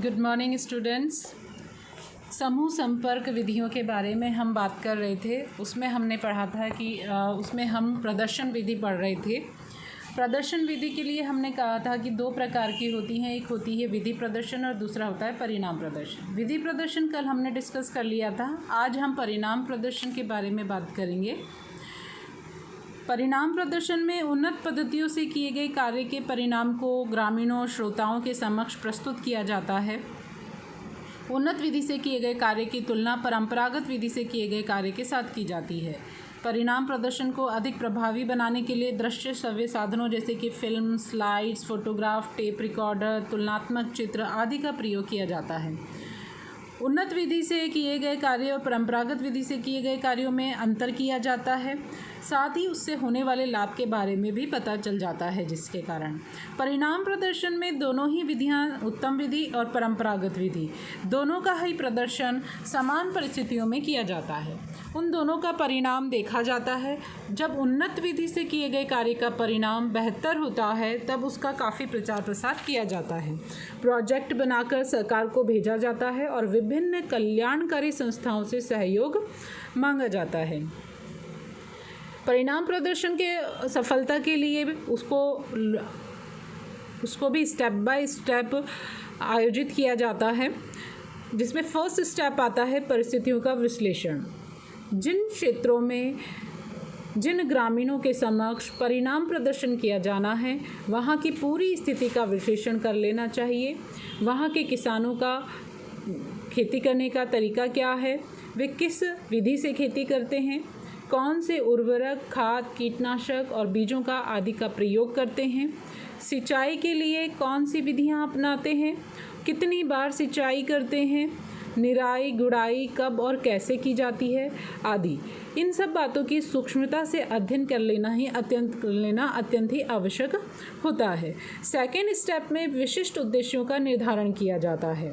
Good morning students. समूह संपर्क विधियों के बारे में हम बात कर रहे थे। उसमें हमने पढ़ा था कि उसमें हम प्रदर्शन विधि पढ़ रहे थे। प्रदर्शन विधि के लिए हमने कहा था कि दो प्रकार की होती हैं, एक होती है विधि प्रदर्शन और दूसरा होता है परिणाम प्रदर्शन। विधि प्रदर्शन कल हमने डिस्कस कर लिया था। आज हम परिणाम प्रदर्शन के बारे में बात करेंगे। परिणाम प्रदर्शन में उन्नत पद्धतियों से किए गए कार्य के परिणाम को ग्रामीणों श्रोताओं के समक्ष प्रस्तुत किया जाता है। उन्नत विधि से किए गए कार्य की तुलना परंपरागत विधि से किए गए कार्य के साथ की जाती है। परिणाम प्रदर्शन को अधिक प्रभावी बनाने के लिए दृश्य श्रव्य साधनों जैसे कि film, slides, photograph, tape recorder, तुलनात्मक चित्र आदि का प्रयोग किया जाता है। उन्नत विधि से किए गए कार्य और परंपरागत विधि से किए गए कार्यों में अंतर किया जाता है, साथ ही उससे होने वाले लाभ के बारे में भी पता चल जाता है, जिसके कारण परिणाम प्रदर्शन में दोनों ही विधियां, उत्तम विधि और परंपरागत विधि, दोनों का ही प्रदर्शन समान परिस्थितियों में किया जाता है। उन दोनों का परिणाम देखा जाता है। जब उन्नत विधि से किए गए कार्य का परिणाम बेहतर होता है तब उसका काफ़ी प्रचार प्रसार किया जाता है। प्रोजेक्ट बनाकर सरकार को भेजा जाता है और विभिन्न कल्याणकारी संस्थाओं से सहयोग मांगा जाता है। परिणाम प्रदर्शन के सफलता के लिए उसको भी स्टेप बाय स्टेप आयोजित किया जाता है, जिसमें फर्स्ट स्टेप आता है परिस्थितियों का विश्लेषण। जिन क्षेत्रों में जिन ग्रामीणों के समक्ष परिणाम प्रदर्शन किया जाना है वहाँ की पूरी स्थिति का विश्लेषण कर लेना चाहिए। वहाँ के किसानों का खेती करने का तरीका क्या है, वे किस विधि से खेती करते हैं, कौन से उर्वरक, खाद, कीटनाशक और बीजों का आदि का प्रयोग करते हैं, सिंचाई के लिए कौन सी विधियां अपनाते हैं, कितनी बार सिंचाई करते हैं, निराई गुड़ाई कब और कैसे की जाती है आदि। इन सब बातों की सूक्ष्मता से अध्ययन कर लेना अत्यंत ही आवश्यक होता है। सेकेंड स्टेप में विशिष्ट उद्देश्यों का निर्धारण किया जाता है।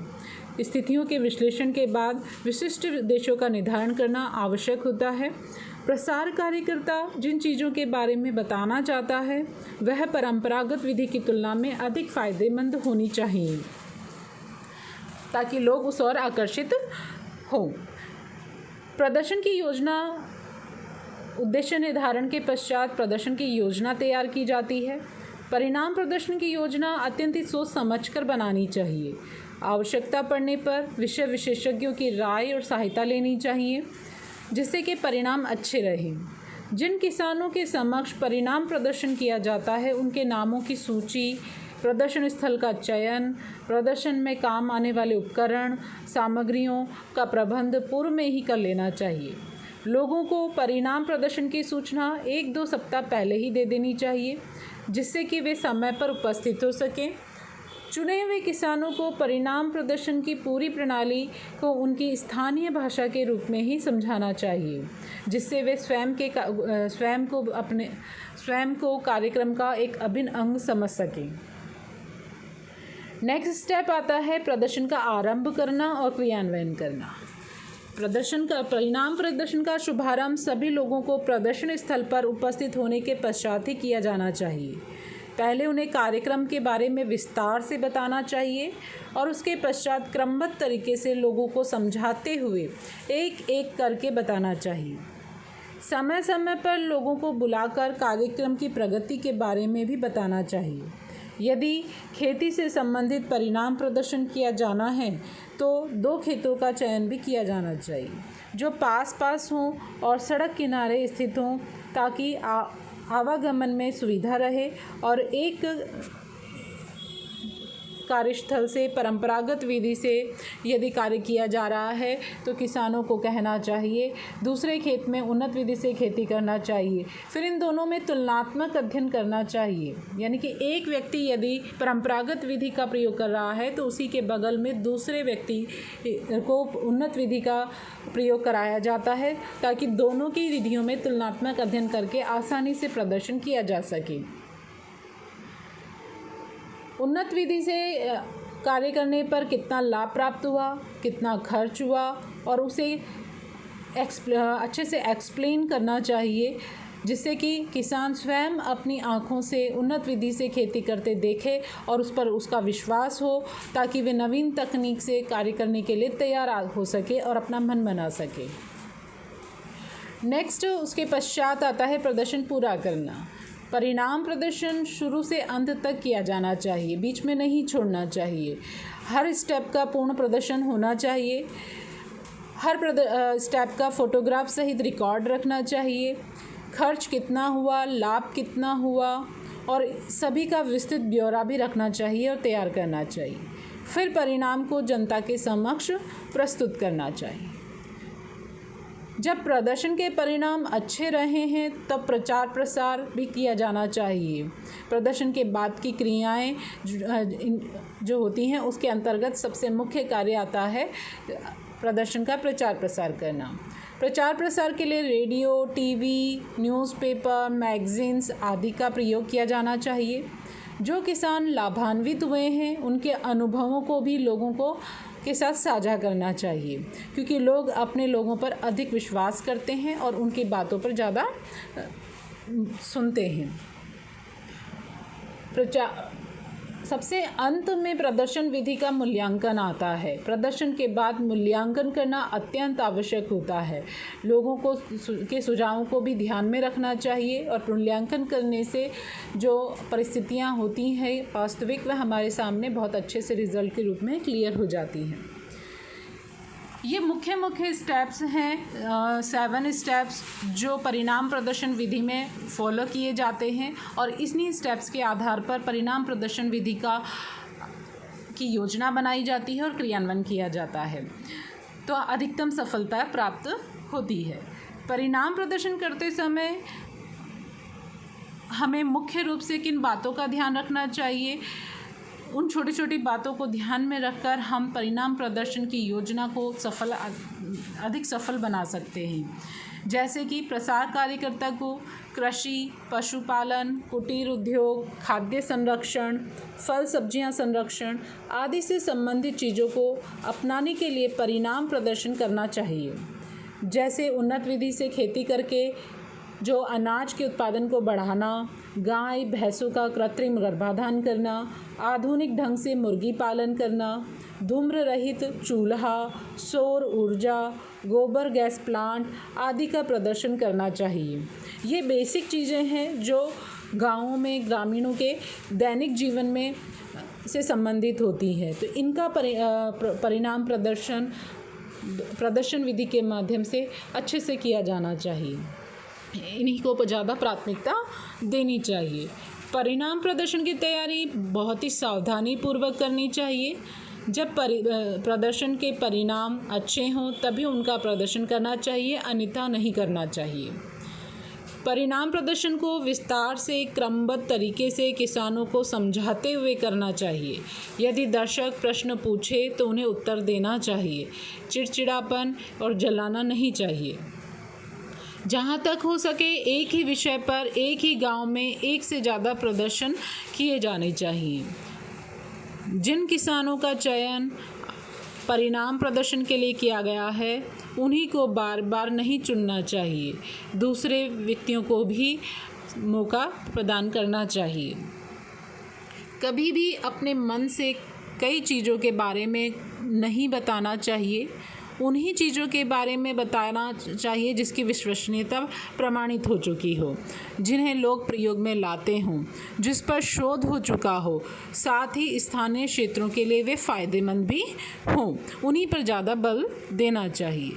स्थितियों के विश्लेषण के बाद विशिष्ट उद्देश्यों का निर्धारण करना आवश्यक होता है। प्रसार कार्यकर्ता जिन चीज़ों के बारे में बताना चाहता है वह परंपरागत विधि की तुलना में अधिक फायदेमंद होनी चाहिए ताकि लोग उस ओर आकर्षित हों। प्रदर्शन की योजना, उद्देश्य निर्धारण के पश्चात प्रदर्शन की योजना तैयार की जाती है। परिणाम प्रदर्शन की योजना अत्यंत ही सोच समझकर बनानी चाहिए। आवश्यकता पड़ने पर विषय विशेषज्ञों की राय और सहायता लेनी चाहिए जिससे कि परिणाम अच्छे रहें। जिन किसानों के समक्ष परिणाम प्रदर्शन किया जाता है उनके नामों की सूची, प्रदर्शन स्थल का चयन, प्रदर्शन में काम आने वाले उपकरण, सामग्रियों का प्रबंध पूर्व में ही कर लेना चाहिए। लोगों को परिणाम प्रदर्शन की सूचना 1-2 सप्ताह पहले ही दे देनी चाहिए जिससे कि वे समय पर उपस्थित हो सकें। चुने हुए किसानों को परिणाम प्रदर्शन की पूरी प्रणाली को उनकी स्थानीय भाषा के रूप में ही समझाना चाहिए जिससे वे स्वयं को कार्यक्रम का एक अभिन्न अंग समझ सकें। नेक्स्ट स्टेप आता है प्रदर्शन का आरंभ करना और क्रियान्वयन करना। परिणाम प्रदर्शन का शुभारंभ सभी लोगों को प्रदर्शन स्थल पर उपस्थित होने के पश्चात ही किया जाना चाहिए। पहले उन्हें कार्यक्रम के बारे में विस्तार से बताना चाहिए और उसके पश्चात क्रमबद्ध तरीके से लोगों को समझाते हुए एक एक करके बताना चाहिए। समय समय पर लोगों को बुलाकर कार्यक्रम की प्रगति के बारे में भी बताना चाहिए। यदि खेती से संबंधित परिणाम प्रदर्शन किया जाना है तो 2 खेतों का चयन भी किया जाना चाहिए जो पास हों और सड़क किनारे स्थित हों ताकि आवागमन में सुविधा रहे। और एक कार्यस्थल से परंपरागत विधि से यदि कार्य किया जा रहा है तो किसानों को कहना चाहिए दूसरे खेत में उन्नत विधि से खेती करना चाहिए। फिर इन दोनों में तुलनात्मक अध्ययन करना चाहिए, यानी कि एक व्यक्ति यदि परंपरागत विधि का प्रयोग कर रहा है तो उसी के बगल में दूसरे व्यक्ति को उन्नत विधि का प्रयोग कराया जाता है ताकि दोनों की विधियों में तुलनात्मक अध्ययन करके आसानी से प्रदर्शन किया जा सके। उन्नत विधि से कार्य करने पर कितना लाभ प्राप्त हुआ, कितना खर्च हुआ और उसे अच्छे से एक्सप्लेन करना चाहिए जिससे कि किसान स्वयं अपनी आँखों से उन्नत विधि से खेती करते देखे और उस पर उसका विश्वास हो, ताकि वे नवीन तकनीक से कार्य करने के लिए तैयार हो सके और अपना मन बना सके। नेक्स्ट उसके पश्चात आता है प्रदर्शन पूरा करना। परिणाम प्रदर्शन शुरू से अंत तक किया जाना चाहिए, बीच में नहीं छोड़ना चाहिए। हर स्टेप का पूर्ण प्रदर्शन होना चाहिए। हर स्टेप का फोटोग्राफ सहित रिकॉर्ड रखना चाहिए। खर्च कितना हुआ, लाभ कितना हुआ और सभी का विस्तृत ब्यौरा भी रखना चाहिए और तैयार करना चाहिए। फिर परिणाम को जनता के समक्ष प्रस्तुत करना चाहिए। जब प्रदर्शन के परिणाम अच्छे रहे हैं तब प्रचार प्रसार भी किया जाना चाहिए। प्रदर्शन के बाद की क्रियाएं जो होती हैं उसके अंतर्गत सबसे मुख्य कार्य आता है प्रदर्शन का प्रचार प्रसार करना। प्रचार प्रसार के लिए रेडियो, टीवी, न्यूज़पेपर, मैगज़ीन्स आदि का प्रयोग किया जाना चाहिए। जो किसान लाभान्वित हुए हैं उनके अनुभवों को भी लोगों को के साथ साझा करना चाहिए, क्योंकि लोग अपने लोगों पर अधिक विश्वास करते हैं और उनकी बातों पर ज़्यादा सुनते हैं। सबसे अंत में प्रदर्शन विधि का मूल्यांकन आता है। प्रदर्शन के बाद मूल्यांकन करना अत्यंत आवश्यक होता है। लोगों को के सुझावों को भी ध्यान में रखना चाहिए और मूल्यांकन करने से जो परिस्थितियां होती हैं वास्तविक वह हमारे सामने बहुत अच्छे से रिजल्ट के रूप में क्लियर हो जाती हैं। ये मुख्य स्टेप्स हैं, 7 स्टेप्स जो परिणाम प्रदर्शन विधि में फॉलो किए जाते हैं और इन्हीं स्टेप्स के आधार पर परिणाम प्रदर्शन विधि की योजना बनाई जाती है और क्रियान्वयन किया जाता है, तो अधिकतम सफलता प्राप्त होती है। परिणाम प्रदर्शन करते समय हमें मुख्य रूप से किन बातों का ध्यान रखना चाहिए, उन छोटी छोटी बातों को ध्यान में रखकर हम परिणाम प्रदर्शन की योजना को अधिक सफल बना सकते हैं। जैसे कि प्रसार कार्यकर्ता को कृषि, पशुपालन, कुटीर उद्योग, खाद्य संरक्षण, फल सब्जियां संरक्षण आदि से संबंधित चीज़ों को अपनाने के लिए परिणाम प्रदर्शन करना चाहिए। जैसे उन्नत विधि से खेती करके जो अनाज के उत्पादन को बढ़ाना, गाय भैंसों का कृत्रिम गर्भाधान करना, आधुनिक ढंग से मुर्गी पालन करना, धूम्र रहित चूल्हा, सौर ऊर्जा, गोबर गैस प्लांट आदि का प्रदर्शन करना चाहिए। ये बेसिक चीज़ें हैं जो गाँवों में ग्रामीणों के दैनिक जीवन में से संबंधित होती हैं, तो इनका परिणाम प्रदर्शन विधि के माध्यम से अच्छे से किया जाना चाहिए। इन्हीं को ज़्यादा प्राथमिकता देनी चाहिए। परिणाम प्रदर्शन की तैयारी बहुत ही सावधानी पूर्वक करनी चाहिए। जब प्रदर्शन के परिणाम अच्छे हों तभी उनका प्रदर्शन करना चाहिए, अन्यथा नहीं करना चाहिए। परिणाम प्रदर्शन को विस्तार से क्रमबद्ध तरीके से किसानों को समझाते हुए करना चाहिए। यदि दर्शक प्रश्न पूछे तो उन्हें उत्तर देना चाहिए। चिड़चिड़ापन और जलाना नहीं चाहिए। जहाँ तक हो सके एक ही विषय पर एक ही गांव में एक से ज़्यादा प्रदर्शन किए जाने चाहिए। जिन किसानों का चयन परिणाम प्रदर्शन के लिए किया गया है उन्हीं को बार बार नहीं चुनना चाहिए, दूसरे व्यक्तियों को भी मौका प्रदान करना चाहिए। कभी भी अपने मन से कई चीज़ों के बारे में नहीं बताना चाहिए, उन्हीं चीज़ों के बारे में बताना चाहिए जिसकी विश्वसनीयता प्रमाणित हो चुकी हो, जिन्हें लोग प्रयोग में लाते हों, जिस पर शोध हो चुका हो, साथ ही स्थानीय क्षेत्रों के लिए वे फ़ायदेमंद भी हों, उन्हीं पर ज़्यादा बल देना चाहिए।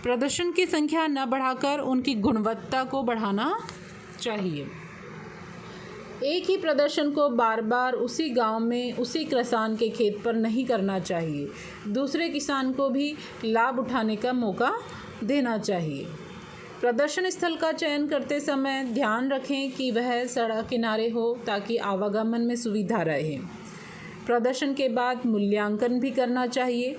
प्रदर्शन की संख्या न बढ़ाकर उनकी गुणवत्ता को बढ़ाना चाहिए। एक ही प्रदर्शन को बार बार उसी गांव में उसी किसान के खेत पर नहीं करना चाहिए, दूसरे किसान को भी लाभ उठाने का मौका देना चाहिए। प्रदर्शन स्थल का चयन करते समय ध्यान रखें कि वह सड़क किनारे हो ताकि आवागमन में सुविधा रहे। प्रदर्शन के बाद मूल्यांकन भी करना चाहिए।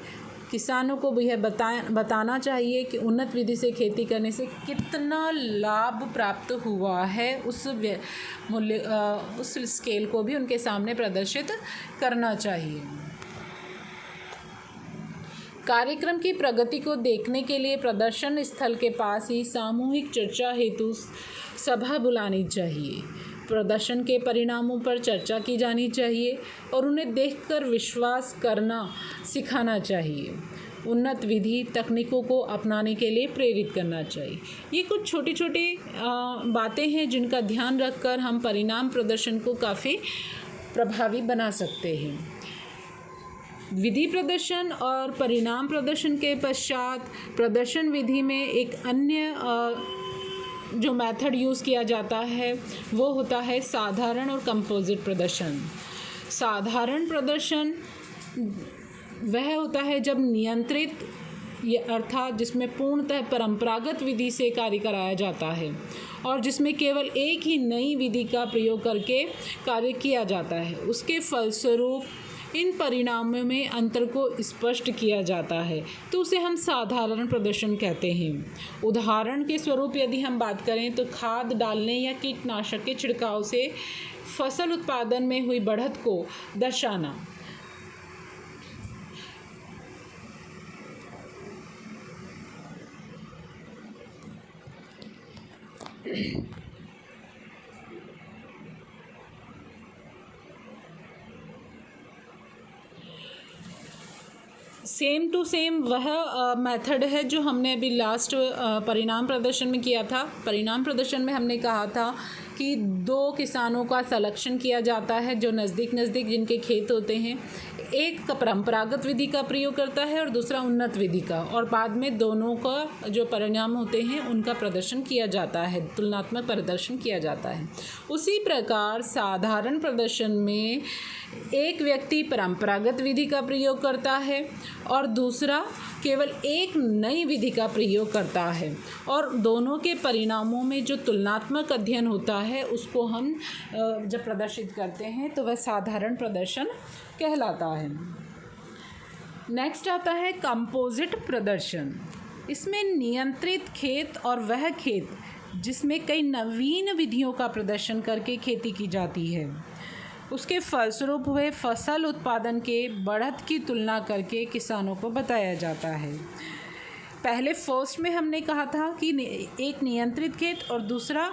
किसानों को यह बताना चाहिए कि उन्नत विधि से खेती करने से कितना लाभ प्राप्त हुआ है, उस स्केल को भी उनके सामने प्रदर्शित करना चाहिए। कार्यक्रम की प्रगति को देखने के लिए प्रदर्शन स्थल के पास ही सामूहिक चर्चा हेतु सभा बुलानी चाहिए। प्रदर्शन के परिणामों पर चर्चा की जानी चाहिए और उन्हें देखकर विश्वास करना सिखाना चाहिए। उन्नत विधि तकनीकों को अपनाने के लिए प्रेरित करना चाहिए। ये कुछ छोटी छोटी बातें हैं जिनका ध्यान रखकर हम परिणाम प्रदर्शन को काफ़ी प्रभावी बना सकते हैं। विधि प्रदर्शन और परिणाम प्रदर्शन के पश्चात प्रदर्शन विधि में एक अन्य जो मेथड यूज़ किया जाता है वो होता है साधारण और कंपोजिट प्रदर्शन। साधारण प्रदर्शन वह होता है जब नियंत्रित अर्थात जिसमें पूर्णतः परंपरागत विधि से कार्य कराया जाता है और जिसमें केवल एक ही नई विधि का प्रयोग करके कार्य किया जाता है। उसके फलस्वरूप इन परिणामों में अंतर को स्पष्ट किया जाता है, तो उसे हम साधारण प्रदर्शन कहते हैं। उदाहरण के स्वरूप यदि हम बात करें तो खाद डालने या कीटनाशक के छिड़काव से फसल उत्पादन में हुई बढ़त को दर्शाना। सेम टू सेम वह मेथड है जो हमने अभी लास्ट परिणाम प्रदर्शन में किया था। परिणाम प्रदर्शन में हमने कहा था कि दो किसानों का सलेक्शन किया जाता है जो नज़दीक जिनके खेत होते हैं। एक परंपरागत विधि का प्रयोग करता है और दूसरा उन्नत विधि का, और बाद में दोनों का जो परिणाम होते हैं उनका प्रदर्शन किया जाता है, तुलनात्मक प्रदर्शन किया जाता है। उसी प्रकार साधारण प्रदर्शन में एक व्यक्ति परंपरागत विधि का प्रयोग करता है और दूसरा केवल एक नई विधि का प्रयोग करता है, और दोनों के परिणामों में जो तुलनात्मक अध्ययन होता है उसको हम जब प्रदर्शित करते हैं तो वह साधारण प्रदर्शन कहलाता है। नेक्स्ट आता है कंपोजिट प्रदर्शन। इसमें नियंत्रित खेत और वह खेत जिसमें कई नवीन विधियों का प्रदर्शन करके खेती की जाती है, उसके फलस्वरूप हुए फसल उत्पादन के बढ़त की तुलना करके किसानों को बताया जाता है। पहले फर्स्ट में हमने कहा था कि एक नियंत्रित खेत और दूसरा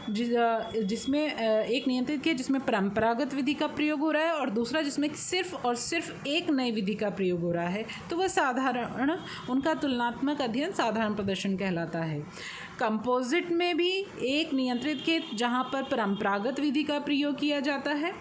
जिसमें एक नियंत्रित खेत जिसमें परंपरागत विधि का प्रयोग हो रहा है और दूसरा जिसमें सिर्फ और सिर्फ एक नई विधि का प्रयोग हो रहा है, तो वह साधारण, उनका तुलनात्मक अध्ययन साधारण प्रदर्शन कहलाता है। कंपोजिट में भी एक नियंत्रित खेत जहाँ पर परंपरागत विधि का प्रयोग किया जाता है,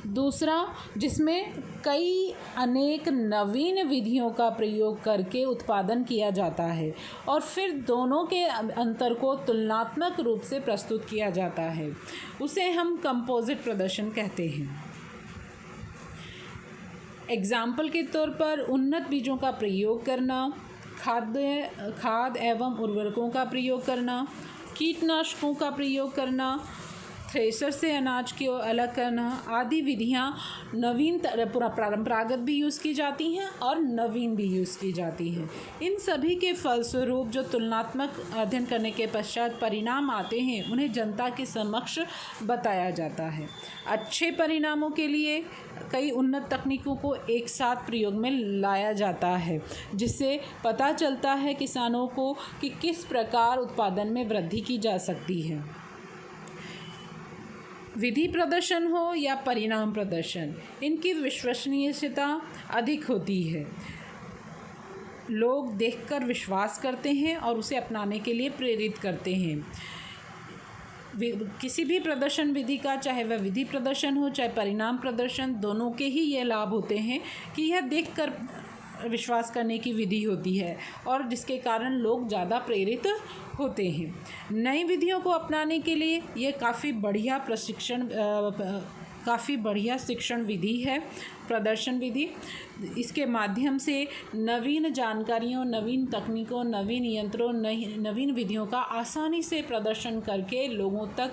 दूसरा जिसमें कई अनेक नवीन विधियों का प्रयोग करके उत्पादन किया जाता है और फिर दोनों के अंतर को तुलनात्मक रूप से प्रस्तुत किया जाता है, उसे हम कंपोजिट प्रदर्शन कहते हैं। एग्जाम्पल के तौर पर उन्नत बीजों का प्रयोग करना, खाद एवं उर्वरकों का प्रयोग करना, कीटनाशकों का प्रयोग करना, थ्रेशर से अनाज को अलग करना आदि विधियाँ नवीन परंपरागत भी यूज़ की जाती हैं और नवीन भी यूज़ की जाती हैं। इन सभी के फलस्वरूप जो तुलनात्मक अध्ययन करने के पश्चात परिणाम आते हैं उन्हें जनता के समक्ष बताया जाता है। अच्छे परिणामों के लिए कई उन्नत तकनीकों को एक साथ प्रयोग में लाया जाता है, जिससे पता चलता है किसानों को कि किस प्रकार उत्पादन में वृद्धि की जा सकती है। विधि प्रदर्शन हो या परिणाम प्रदर्शन, इनकी विश्वसनीयता अधिक होती है। लोग देखकर विश्वास करते हैं और उसे अपनाने के लिए प्रेरित करते हैं। किसी भी प्रदर्शन विधि का, चाहे वह विधि प्रदर्शन हो चाहे परिणाम प्रदर्शन, दोनों के ही ये लाभ होते हैं कि यह देखकर विश्वास करने की विधि होती है और जिसके कारण लोग ज़्यादा प्रेरित होते हैं। नई विधियों को अपनाने के लिए ये काफ़ी बढ़िया शिक्षण विधि है प्रदर्शन विधि। इसके माध्यम से नवीन जानकारियों, नवीन तकनीकों, नवीन यंत्रों, नवीन विधियों का आसानी से प्रदर्शन करके लोगों तक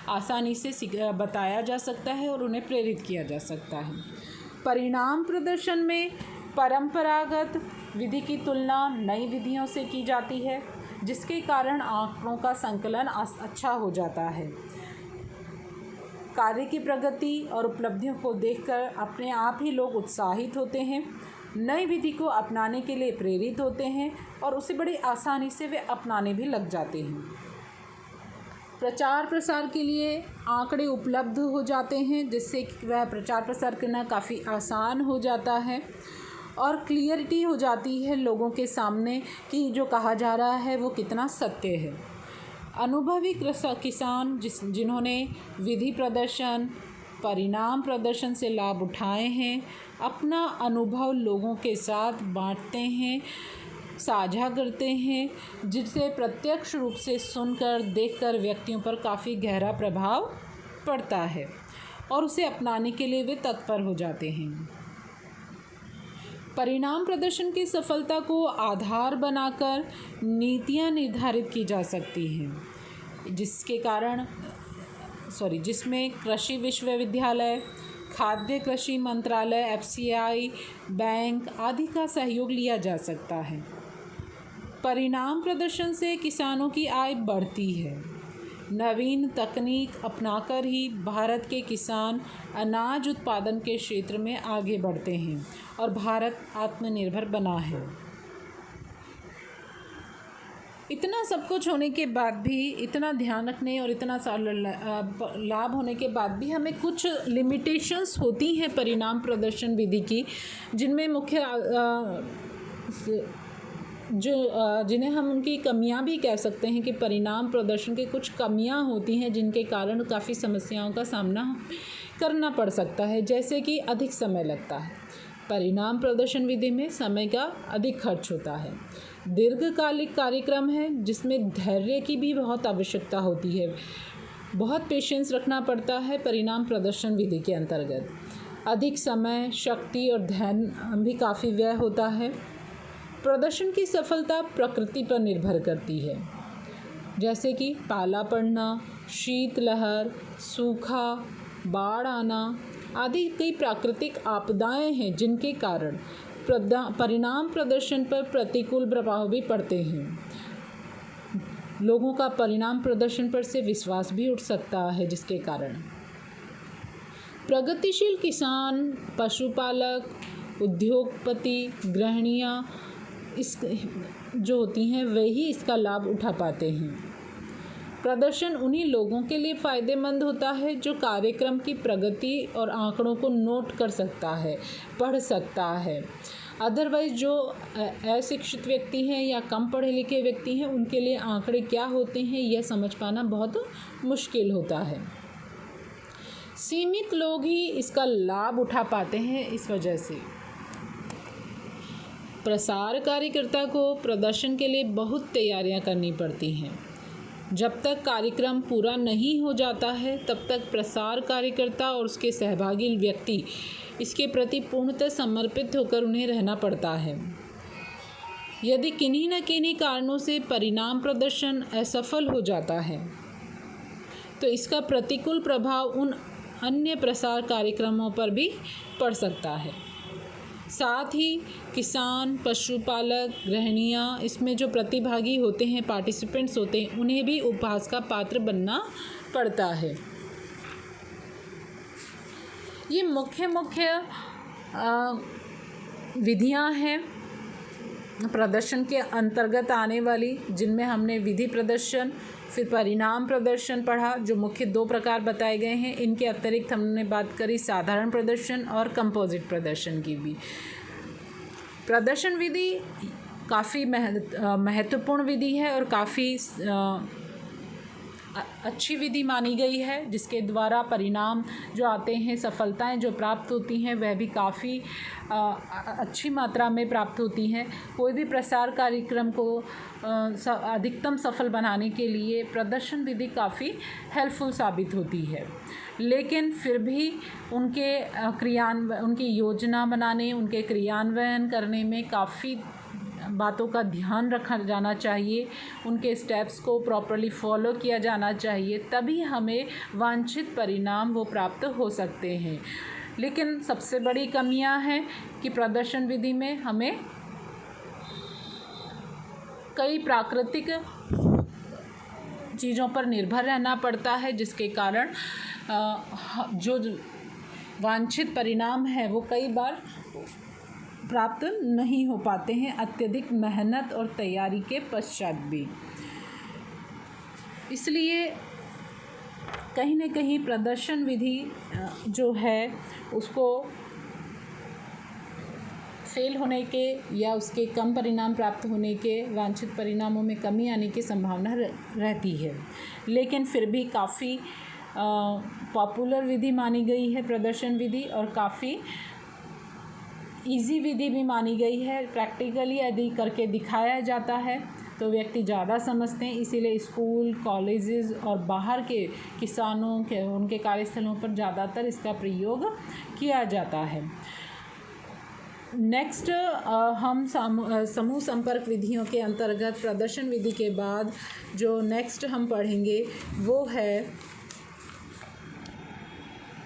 आसानी से बताया जा सकता है और उन्हें प्रेरित किया जा सकता है। परिणाम प्रदर्शन में परंपरागत विधि की तुलना नई विधियों से की जाती है, जिसके कारण आंकड़ों का संकलन अच्छा हो जाता है। कार्य की प्रगति और उपलब्धियों को देखकर अपने आप ही लोग उत्साहित होते हैं, नई विधि को अपनाने के लिए प्रेरित होते हैं और उसे बड़ी आसानी से वे अपनाने भी लग जाते हैं। प्रचार प्रसार के लिए आंकड़े उपलब्ध हो जाते हैं, जिससे वह प्रचार प्रसार करना काफ़ी आसान हो जाता है और क्लियरिटी हो जाती है लोगों के सामने कि जो कहा जा रहा है वो कितना सत्य है। अनुभवी किसान जिन्होंने विधि प्रदर्शन, परिणाम प्रदर्शन से लाभ उठाए हैं, अपना अनुभव लोगों के साथ बांटते हैं, साझा करते हैं, जिससे प्रत्यक्ष रूप से सुनकर देखकर व्यक्तियों पर काफ़ी गहरा प्रभाव पड़ता है और उसे अपनाने के लिए वे तत्पर हो जाते हैं। परिणाम प्रदर्शन की सफलता को आधार बनाकर नीतियां निर्धारित की जा सकती हैं, जिसमें कृषि विश्वविद्यालय, खाद्य कृषि मंत्रालय, FCI, बैंक आदि का सहयोग लिया जा सकता है। परिणाम प्रदर्शन से किसानों की आय बढ़ती है। नवीन तकनीक अपनाकर ही भारत के किसान अनाज उत्पादन के क्षेत्र में आगे बढ़ते हैं और भारत आत्मनिर्भर बना है। इतना सब कुछ होने के बाद भी, इतना ध्यान रखने और इतना लाभ होने के बाद भी हमें कुछ लिमिटेशंस होती हैं परिणाम प्रदर्शन विधि की, जिनमें मुख्य जिन्हें हम उनकी कमियां भी कह सकते हैं कि परिणाम प्रदर्शन की कुछ कमियां होती हैं जिनके कारण काफ़ी समस्याओं का सामना करना पड़ सकता है। जैसे कि अधिक समय लगता है, परिणाम प्रदर्शन विधि में समय का अधिक खर्च होता है। दीर्घकालिक कार्यक्रम है जिसमें धैर्य की भी बहुत आवश्यकता होती है, बहुत पेशेंस रखना पड़ता है परिणाम प्रदर्शन विधि के अंतर्गत। अधिक समय, शक्ति और ध्यान भी काफ़ी व्यय होता है। प्रदर्शन की सफलता प्रकृति पर निर्भर करती है, जैसे कि पाला पड़ना, शीतलहर, सूखा, बाढ़ आना आदि कई प्राकृतिक आपदाएं हैं जिनके कारण परिणाम प्रदर्शन पर प्रतिकूल प्रभाव भी पड़ते हैं। लोगों का परिणाम प्रदर्शन पर से विश्वास भी उठ सकता है, जिसके कारण प्रगतिशील किसान, पशुपालक, उद्योगपति, गृहिणियाँ जो होती हैं वही इसका लाभ उठा पाते हैं। प्रदर्शन उन्हीं लोगों के लिए फ़ायदेमंद होता है जो कार्यक्रम की प्रगति और आंकड़ों को नोट कर सकता है, पढ़ सकता है। अदरवाइज़ जो अशिक्षित व्यक्ति हैं या कम पढ़े लिखे व्यक्ति हैं, उनके लिए आंकड़े क्या होते हैं यह समझ पाना बहुत मुश्किल होता है। सीमित लोग ही इसका लाभ उठा पाते हैं। इस वजह से प्रसार कार्यकर्ता को प्रदर्शन के लिए बहुत तैयारियां करनी पड़ती हैं। जब तक कार्यक्रम पूरा नहीं हो जाता है तब तक प्रसार कार्यकर्ता और उसके सहभागी व्यक्ति इसके प्रति पूर्णतः समर्पित होकर उन्हें रहना पड़ता है। यदि किन्हीं न किन्हीं कारणों से परिणाम प्रदर्शन असफल हो जाता है तो इसका प्रतिकूल प्रभाव उन अन्य प्रसार कार्यक्रमों पर भी पड़ सकता है। साथ ही किसान, पशुपालक, गृहिणियाँ, इसमें जो प्रतिभागी होते हैं, पार्टिसिपेंट्स होते हैं, उन्हें भी उपहास का पात्र बनना पड़ता है। ये मुख्य विधियाँ हैं प्रदर्शन के अंतर्गत आने वाली, जिनमें हमने विधि प्रदर्शन, फिर परिणाम प्रदर्शन पढ़ा, जो मुख्य 2 प्रकार बताए गए हैं। इनके अतिरिक्त हमने बात करी साधारण प्रदर्शन और कंपोजिट प्रदर्शन की भी। प्रदर्शन विधि काफ़ी महत्वपूर्ण विधि है और काफ़ी अच्छी विधि मानी गई है, जिसके द्वारा परिणाम जो आते हैं, सफलताएं जो प्राप्त होती हैं, वह भी काफ़ी अच्छी मात्रा में प्राप्त होती हैं। कोई भी प्रसार कार्यक्रम को अधिकतम सफल बनाने के लिए प्रदर्शन विधि काफ़ी हेल्पफुल साबित होती है। लेकिन फिर भी उनकी योजना बनाने, उनके क्रियान्वयन करने में काफ़ी बातों का ध्यान रखा जाना चाहिए, उनके स्टेप्स को प्रॉपर्ली फॉलो किया जाना चाहिए, तभी हमें वांछित परिणाम वो प्राप्त हो सकते हैं। लेकिन सबसे बड़ी कमियां हैं कि प्रदर्शन विधि में हमें कई प्राकृतिक चीज़ों पर निर्भर रहना पड़ता है, जिसके कारण जो वांछित परिणाम है वो कई बार प्राप्त नहीं हो पाते हैं, अत्यधिक मेहनत और तैयारी के पश्चात भी। इसलिए कहीं न कहीं प्रदर्शन विधि जो है उसको फेल होने के या उसके कम परिणाम प्राप्त होने के, वांछित परिणामों में कमी आने की संभावना रहती है, लेकिन फिर भी काफ़ी पॉपुलर विधि मानी गई है प्रदर्शन विधि, और काफ़ी इजी विधि भी मानी गई है। प्रैक्टिकली यदि करके दिखाया जाता है तो व्यक्ति ज़्यादा समझते हैं, इसीलिए स्कूल, कॉलेजेस और बाहर के किसानों के उनके कार्यस्थलों पर ज़्यादातर इसका प्रयोग किया जाता है। नेक्स्ट हम समूह संपर्क विधियों के अंतर्गत प्रदर्शन विधि के बाद जो नेक्स्ट हम पढ़ेंगे वो है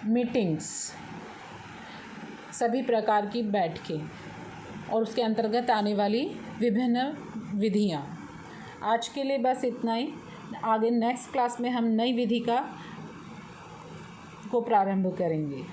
मीटिंग्स, सभी प्रकार की बैठकें और उसके अंतर्गत आने वाली विभिन्न विधियाँ। आज के लिए बस इतना ही। आगे नेक्स्ट क्लास में हम नई विधि को प्रारंभ करेंगे।